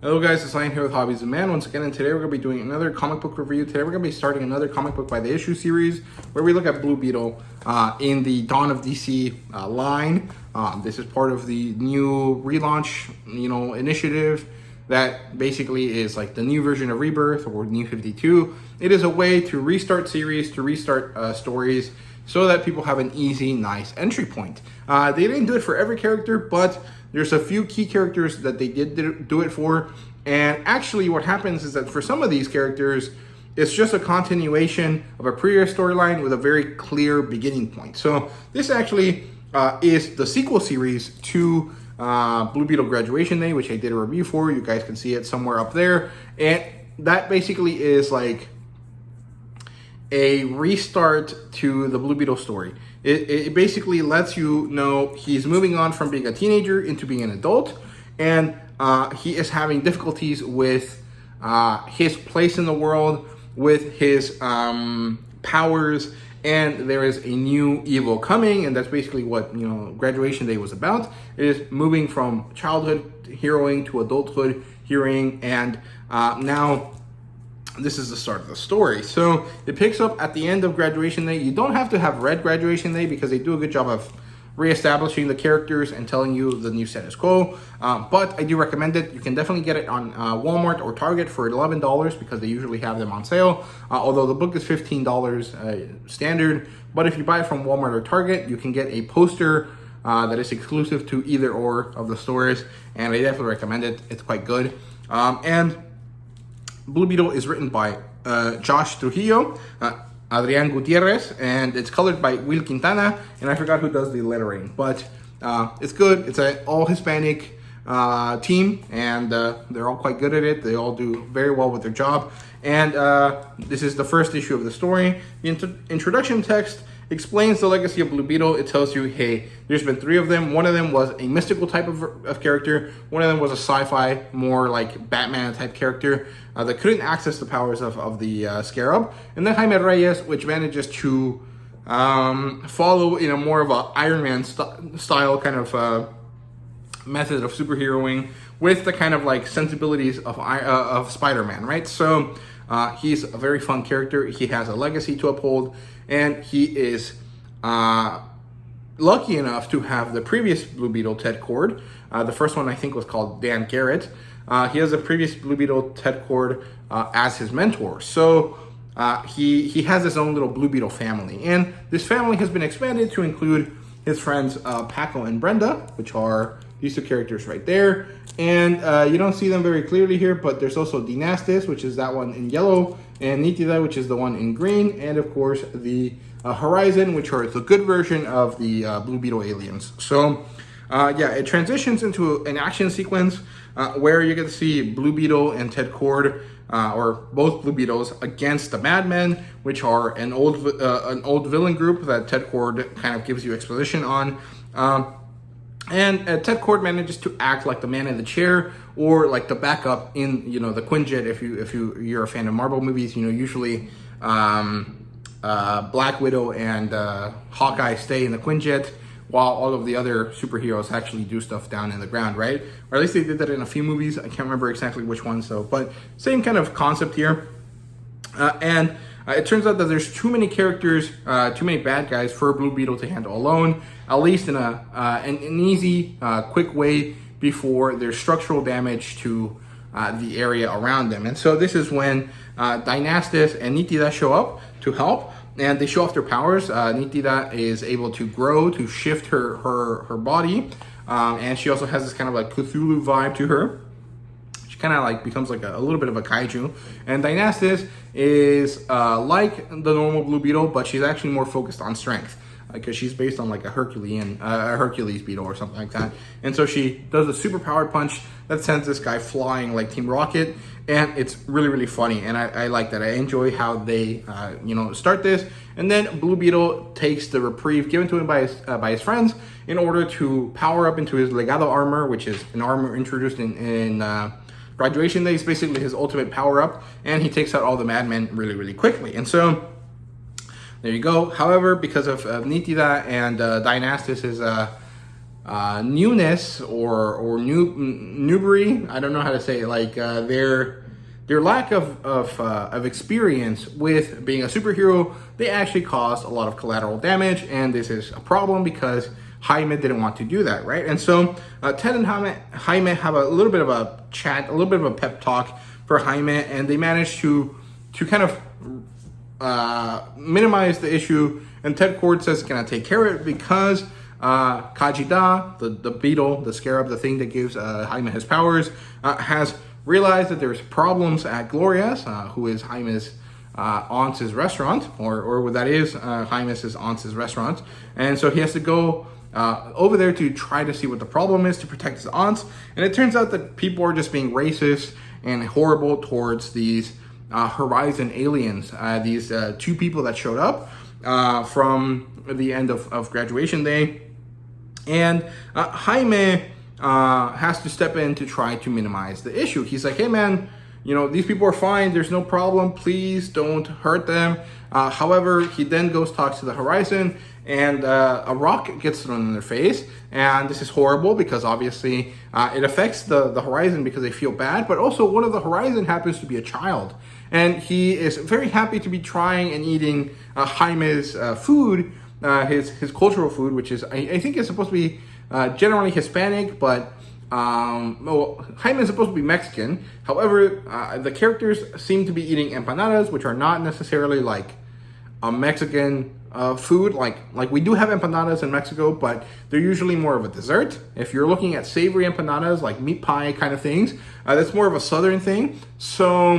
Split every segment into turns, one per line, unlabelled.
Hello guys, it's Ryan here with HobbiesofaMan once again, and today we're going to be doing another comic book review. Today we're going to be starting another comic book by the issue series where we look at Blue Beetle in the Dawn of DC line. This is part of the new relaunch, initiative that basically is like the new version of Rebirth or New 52. It is a way to restart series, to restart stories, so that people have an easy, nice entry point. They didn't do it for every character, but there's a few key characters that they did do it for. And actually what happens is that for some of these characters, it's just a continuation of a previous storyline with a very clear beginning point. So this actually is the sequel series to Blue Beetle Graduation Day, which I did a review for. You guys can see it somewhere up there. And that basically is like a restart to the Blue Beetle story. It basically lets you know he's moving on from being a teenager into being an adult, and he is having difficulties with his place in the world, with his powers, and there is a new evil coming, and that's basically what Graduation Day was about. It is moving from childhood heroing to adulthood heroing, and now this is the start of the story. So it picks up at the end of Graduation Day. You don't have to have read Graduation Day because they do a good job of reestablishing the characters and telling you the new status quo. But I do recommend it. You can definitely get it on Walmart or Target for $11 because they usually have them on sale. Although the book is $15 standard. But if you buy it from Walmart or Target, you can get a poster that is exclusive to either or of the stores. And I definitely recommend it. It's quite good. And Blue Beetle is written by Josh Trujillo, Adrian Gutierrez, and it's colored by Will Quintana, and I forgot who does the lettering, but it's good. It's an all-Hispanic team, and they're all quite good at it. They all do very well with their job, and this is the first issue of the story. The introduction text explains the legacy of Blue Beetle. It tells you, hey, there's been 3 of them. One of them was a mystical type of character. One of them was a sci-fi, more like Batman type character that couldn't access the powers of the Scarab. And then Jaime Reyes, which manages to follow more of a Iron Man style kind of method of superheroing with the kind of like sensibilities of Spider-Man, right? So he's a very fun character. He has a legacy to uphold, and he is lucky enough to have the previous Blue Beetle, Ted Kord. The first one I think was called Dan Garrett. He has a previous Blue Beetle, Ted Kord, as his mentor. So he has his own little Blue Beetle family, and this family has been expanded to include his friends Paco and Brenda, which are these 2 characters right there. And you don't see them very clearly here, but there's also Dynastis, which is that one in yellow, and Nitida, which is the one in green, and of course the Horizon, which are the good version of the Blue Beetle aliens. So yeah, it transitions into an action sequence where you get to see Blue Beetle and Ted Kord, or both Blue Beetles, against the Madmen, which are an old villain group that Ted Kord kind of gives you exposition on. And Ted Kord manages to act like the man in the chair, or like the backup in the Quinjet. If you're a fan of Marvel movies, usually Black Widow and Hawkeye stay in the Quinjet, while all of the other superheroes actually do stuff down in the ground, right? Or at least they did that in a few movies. I can't remember exactly which ones, though. But same kind of concept here. And it turns out that there's too many characters, too many bad guys for Blue Beetle to handle alone, at least in an easy, quick way before there's structural damage to the area around them. And so this is when Dynastis and Nitida show up to help, and they show off their powers. Nitida is able to grow, to shift her body, and she also has this kind of like Cthulhu vibe to her. Kind of like becomes like a little bit of a kaiju. And Dynastis is like the normal Blue Beetle, but she's actually more focused on strength, because she's based on like a Hercules beetle or something like that. And so she does a super powered punch that sends this guy flying like Team Rocket, and it's really, really funny. And I like that. I enjoy how they start this, and then Blue Beetle takes the reprieve given to him by his friends in order to power up into his Legado armor, which is an armor introduced in Graduation Day. Is basically his ultimate power-up, and he takes out all the Madmen really, really quickly. And so there you go. However, because of Nitida and Dynastis' newness or newbery. I don't know how to say it. Like their lack of experience with being a superhero, they actually caused a lot of collateral damage, and this is a problem because Jaime didn't want to do that, right? And so Ted and Jaime have a little bit of a chat, a little bit of a pep talk for Jaime, and they manage to kind of minimize the issue. And Ted Cord says he's gonna take care of it because Kajida, the beetle, the scarab, the thing that gives Jaime his powers, has realized that there's problems at Gloria's, who is Jaime's aunt's restaurant, or what that is, Jaime's aunt's restaurant. And so he has to go over there to try to see what the problem is to protect his aunts. And it turns out that people are just being racist and horrible towards these Horizon aliens, these two people that showed up from the end of graduation day. And Jaime has to step in to try to minimize the issue. He's like, hey man, you know, these people are fine, there's no problem, please don't hurt them. However, he then goes talks to the Horizon, and a rock gets thrown in their face. And this is horrible because obviously it affects the Horizon because they feel bad, but also one of the Horizon happens to be a child. And he is very happy to be trying and eating Jaime's food, his cultural food, which is, I think is supposed to be generally Hispanic, but well, Jaime is supposed to be Mexican. However, the characters seem to be eating empanadas, which are not necessarily like a Mexican food. Like we do have empanadas in Mexico, but they're usually more of a dessert. If you're looking at savory empanadas, like meat pie kind of things, that's more of a southern thing. So,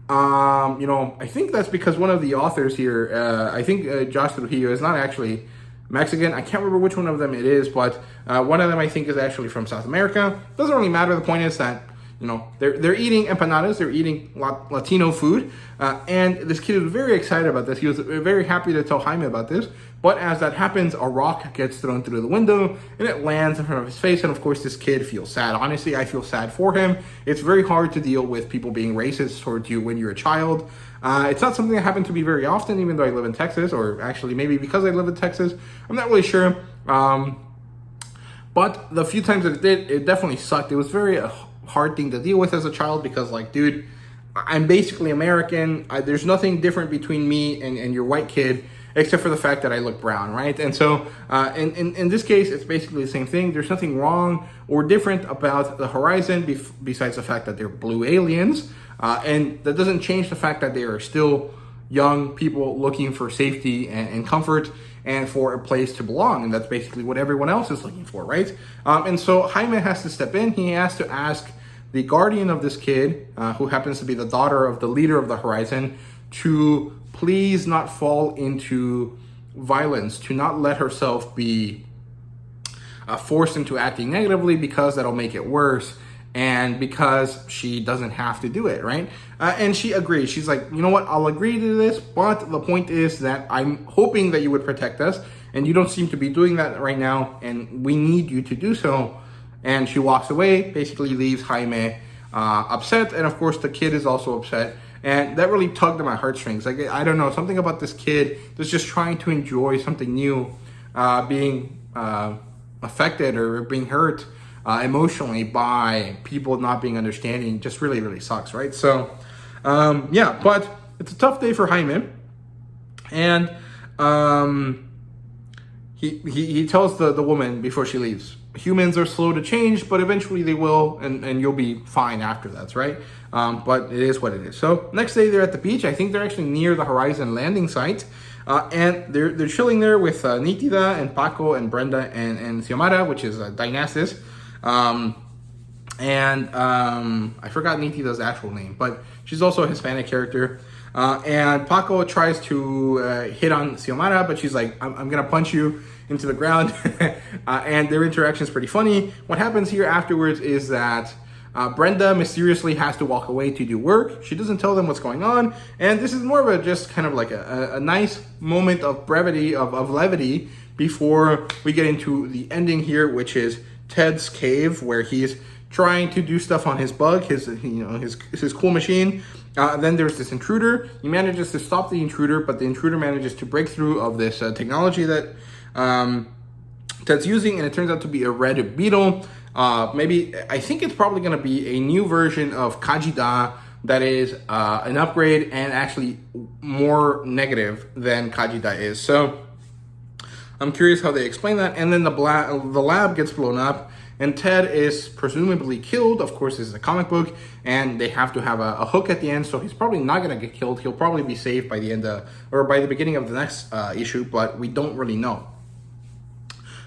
you know, I think that's because one of the authors here, I think Josh Trujillo, is not actually Mexican. I can't remember which one of them it is, but one of them I think is actually from South America. Doesn't really matter. The point is that, you know, they're eating empanadas, they're eating Latino food, and this kid was very excited about this. He was very happy to tell Jaime about this, but as that happens, a rock gets thrown through the window, and it lands in front of his face, and of course this kid feels sad. Honestly, I feel sad for him. It's very hard to deal with people being racist towards you when you're a child. It's not something that happens to me very often, even though I live in Texas, or actually maybe because I live in Texas, I'm not really sure. But the few times that it did, it definitely sucked. It was very hard thing to deal with as a child because, like, dude, I'm basically American. There's nothing different between me and your white kid except for the fact that I look brown, right? And so in this case, it's basically the same thing. There's nothing wrong or different about the Horizon besides the fact that they're blue aliens. And that doesn't change the fact that they are still young people looking for safety and comfort and for a place to belong. And that's basically what everyone else is looking for, right? And so Jaime has to step in. He has to ask the guardian of this kid, who happens to be the daughter of the leader of the Horizon, to please not fall into violence, to not let herself be forced into acting negatively because that'll make it worse. And because she doesn't have to do it, right? And she agrees. She's like, you know what? I'll agree to this, but the point is that I'm hoping that you would protect us, and you don't seem to be doing that right now, and we need you to do so. And she walks away, basically leaves Jaime upset, and of course the kid is also upset. And that really tugged at my heartstrings. Like, I don't know, something about this kid that's just trying to enjoy something new, being affected or being hurt emotionally by people not being understanding just really, really sucks, right? So, yeah, but it's a tough day for Jaime. And he tells the woman before she leaves, humans are slow to change, but eventually they will, and you'll be fine after that, right? But it is what it is. So next day they're at the beach. I think they're actually near the Horizon landing site. And they're chilling there with Nítida and Paco and Brenda and Xiomara, which is Dynasis. I forgot Nítida's actual name, but she's also a Hispanic character. And Paco tries to hit on Xiomara, but she's like, I'm gonna punch you into the ground. And their interaction is pretty funny. What happens here afterwards is that Brenda mysteriously has to walk away to do work. She doesn't tell them what's going on. And this is more of a just kind of like a nice moment of brevity, of levity, before we get into the ending here, which is Ted's cave, where he's trying to do stuff on his bug, his cool machine. Then there's this intruder. He manages to stop the intruder, but the intruder manages to break through of this technology that Ted's using, and it turns out to be a red beetle. Maybe, I think it's probably going to be a new version of Kajida that is an upgrade and actually more negative than Kajida is. So I'm curious how they explain that. And then the lab gets blown up, and Ted is presumably killed. Of course, this is a comic book, and they have to have a hook at the end, so he's probably not going to get killed. He'll probably be saved by the end or by the beginning of the next issue, but we don't really know.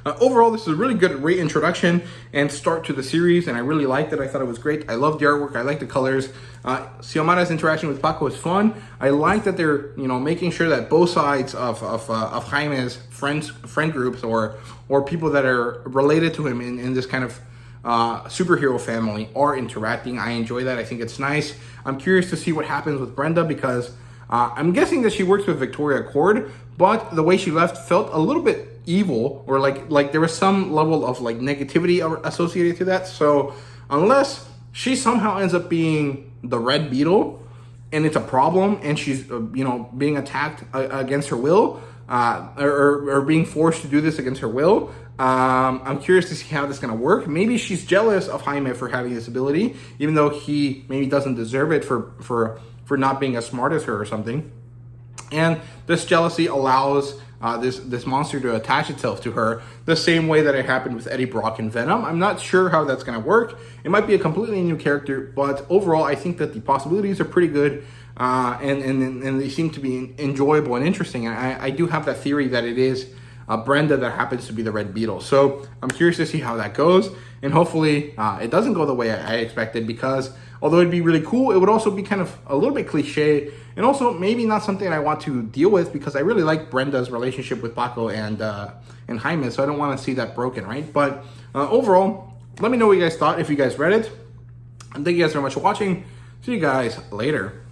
Overall, this is a really good reintroduction and start to the series, and I really liked it. I thought it was great. I love the artwork. I like the colors. Xiomara's interaction with Paco is fun. I like that they're making sure that both sides of Jaime's friend groups or people that are related to him in this kind of superhero family are interacting. I enjoy that. I think it's nice. I'm curious to see what happens with Brenda because I'm guessing that she works with Victoria Cord, but the way she left felt a little bit evil, or like there was some level of like negativity associated to that. So unless she somehow ends up being the Red Beetle and it's a problem and she's being attacked against her will, or being forced to do this against her will, I'm curious to see how this is going to work. Maybe she's jealous of Jaime for having this ability, even though he maybe doesn't deserve it for not being as smart as her or something. And this jealousy allows this monster to attach itself to her the same way that it happened with Eddie Brock and Venom. I'm not sure how that's going to work. It might be a completely new character, but overall, I think that the possibilities are pretty good, and they seem to be enjoyable and interesting. And I do have that theory that it is Brenda that happens to be the Red Beetle. So I'm curious to see how that goes, and hopefully it doesn't go the way I expected, because although it'd be really cool, it would also be kind of a little bit cliche, and also maybe not something I want to deal with, because I really like Brenda's relationship with Paco and Jaime, so I don't want to see that broken, right? But overall, let me know what you guys thought if you guys read it. And thank you guys very much for watching. See you guys later.